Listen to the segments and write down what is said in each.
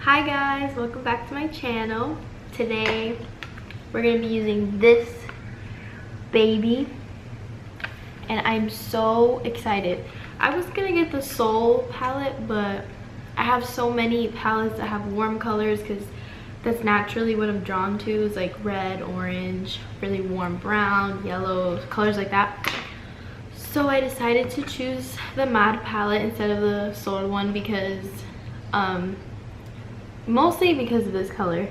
Hi guys, welcome back to my channel. Today we're going to be using this baby and I'm so excited. I was going to get the Soul palette, but I have so many palettes that have warm colors because that's naturally what I'm drawn to, is like red, orange, really warm brown, yellow, colors like that. So I decided to choose the Matte palette instead of the Soul one because mostly because of this color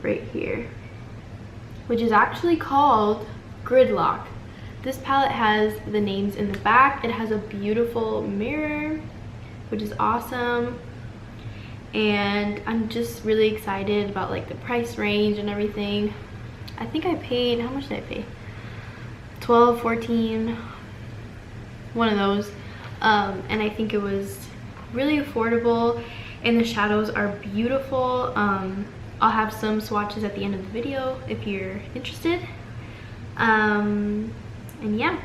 right here, which is actually called Gridlock. This palette has the names in the back. It has a beautiful mirror, which is awesome, and I'm just really excited about like the price range and everything. I think I paid, how much did I pay? 12, 14, one of those, and I think it was really affordable. And the shadows are beautiful. I'll have some swatches at the end of the video if you're interested. And yeah,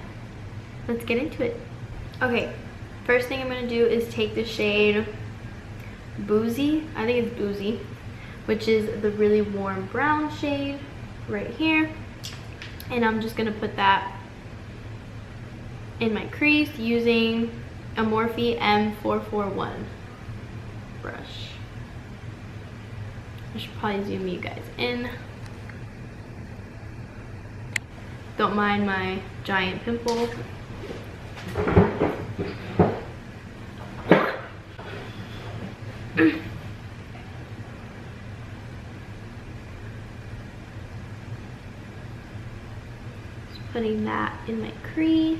let's get into it. Okay, first thing I'm gonna do is take the shade Boozy, I think it's Boozy, which is the really warm brown shade right here. And I'm just gonna put that in my crease using a Morphe M441 brush. I should probably zoom you guys in. Don't mind my giant pimple. Just putting that in my crease.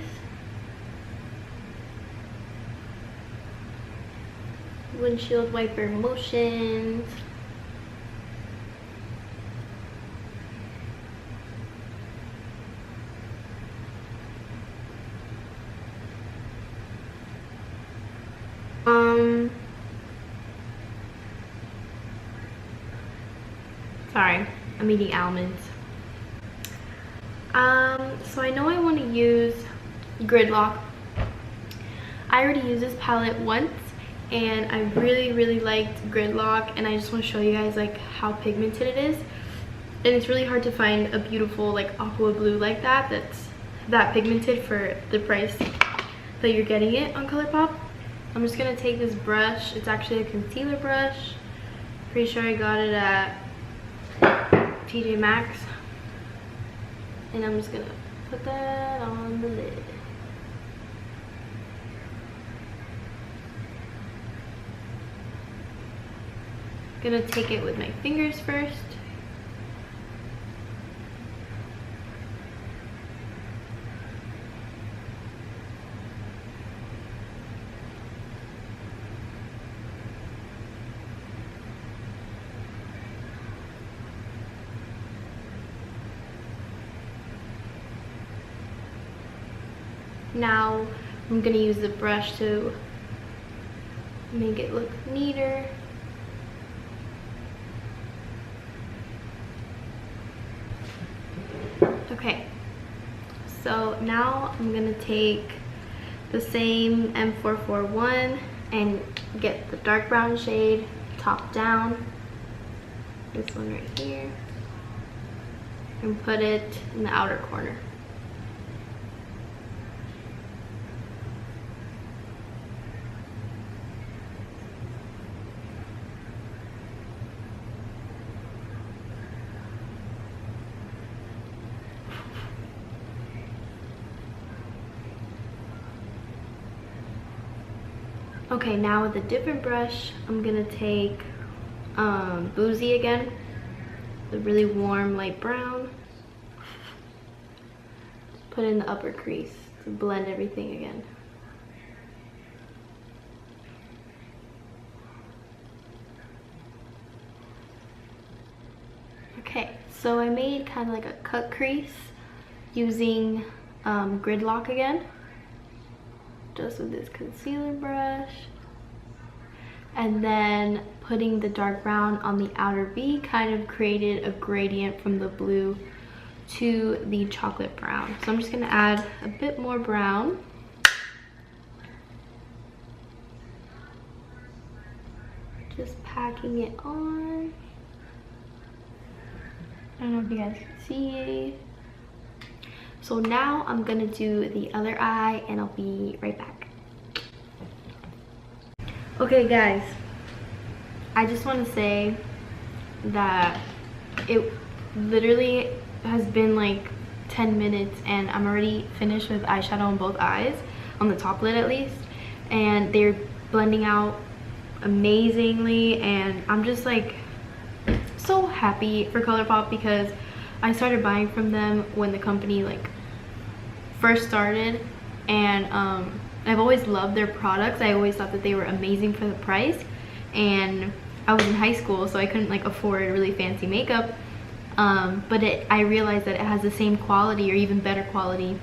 Windshield wiper motions. Sorry, I'm eating almonds. So I know I want to use Gridlock. I already used this palette once and I really liked Gridlock, and I just want to show you guys like how pigmented it is. And it's really hard to find a beautiful like aqua blue like that that's that pigmented for the price that you're getting it on Colourpop. I'm just gonna take this brush. It's actually a concealer brush. Pretty sure I got it at TJ Maxx. And I'm just gonna put that on the lid. Gonna take it with my fingers first. Now I'm gonna use the brush to make it look neater. Okay, so now I'm gonna take the same M441 and get the dark brown shade, top down, this one right here, and put it in the outer corner. Okay, now with a different brush, I'm gonna take Boozy again, the really warm light brown. Just put it in the upper crease to blend everything again. Okay, so I made kind of like a cut crease using Gridlock again. Just with this concealer brush, and then putting the dark brown on the outer V kind of created a gradient from the blue to the chocolate brown. So I'm just gonna add a bit more brown. Just packing it on. I don't know if you guys can see. So now I'm gonna do the other eye and I'll be right back. Okay guys, I just want to say that it literally has been like 10 minutes and I'm already finished with eyeshadow on both eyes, on the top lid at least, and they're blending out amazingly, and I'm just like so happy for ColourPop because I started buying from them when the company like first started, and I've always loved their products. I always thought that they were amazing for the price, and I was in high school so I couldn't like afford really fancy makeup, but I realized that it has the same quality or even better quality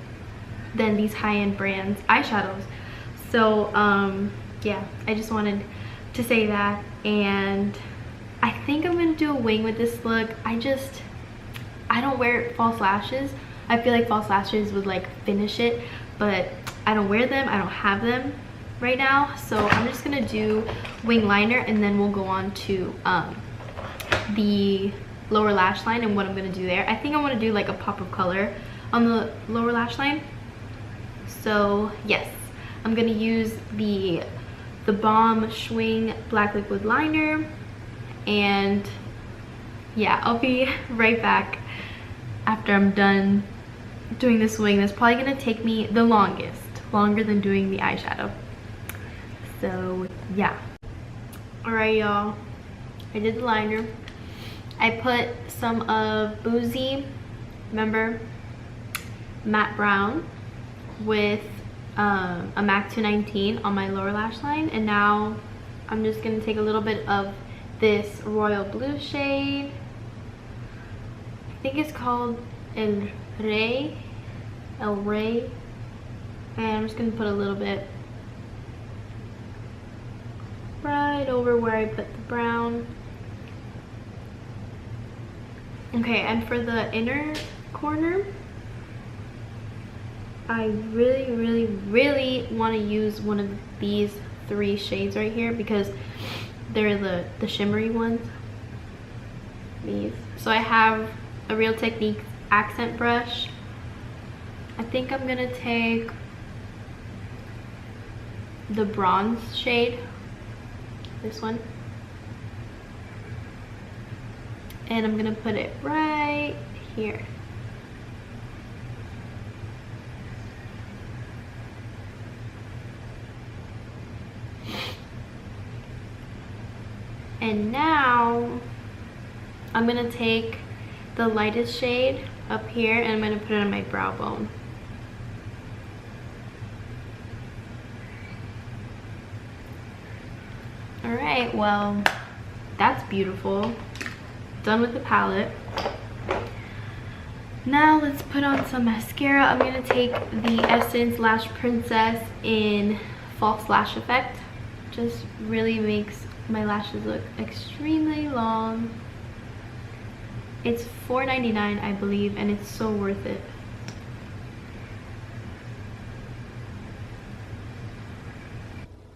than these high-end brands eyeshadows. So yeah, I just wanted to say that, and I think I'm gonna do a wing with this look. I don't wear false lashes. I feel like false lashes would like finish it, but I don't wear them. I don't have them right now, so I'm just gonna do wing liner and then we'll go on to the lower lash line and what I'm gonna do there. I think I want to do like a pop of color on the lower lash line. So yes, I'm gonna use the Balm Schwing Black Liquid Liner, and yeah, I'll be right back after I'm done doing this wing. That's probably gonna take me the longest, longer than doing the eyeshadow. So yeah. Alright y'all, I did the liner. I put some of Boozy, remember, matte brown with a MAC 219 on my lower lash line, and now I'm just gonna take a little bit of this royal blue shade. I think it's called El Rey, and I'm just gonna put a little bit right over where I put the brown. Okay, and for the inner corner, I really want to use one of these 3 shades right here because they're the shimmery ones. These. So I have a Real Techniques accent brush. I think I'm gonna take the bronze shade, this one, and I'm gonna put it right here. And now I'm gonna take the lightest shade up here and I'm gonna put it on my brow bone. Alright, well, that's beautiful. Done with the palette. Now let's put on some mascara. I'm gonna take the Essence Lash Princess in False Lash Effect. Just really makes my lashes look extremely long. It's $4.99 I believe, and it's so worth it.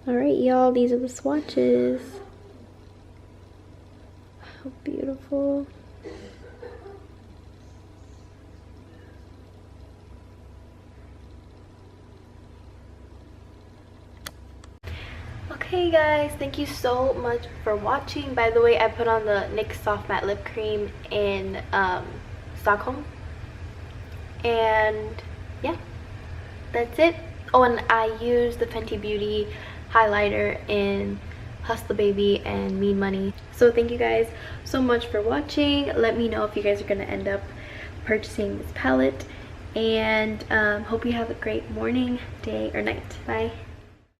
Alright y'all, these are the swatches. How beautiful. Hey guys, thank you so much for watching. By the way, I put on the NYX Soft Matte Lip Cream in Stockholm, and yeah, that's it. Oh, and I used the Fenty Beauty highlighter in Hustle Baby and Mean Money. So thank you guys so much for watching. Let me know if you guys are gonna end up purchasing this palette, and hope you have a great morning, day, or night. Bye.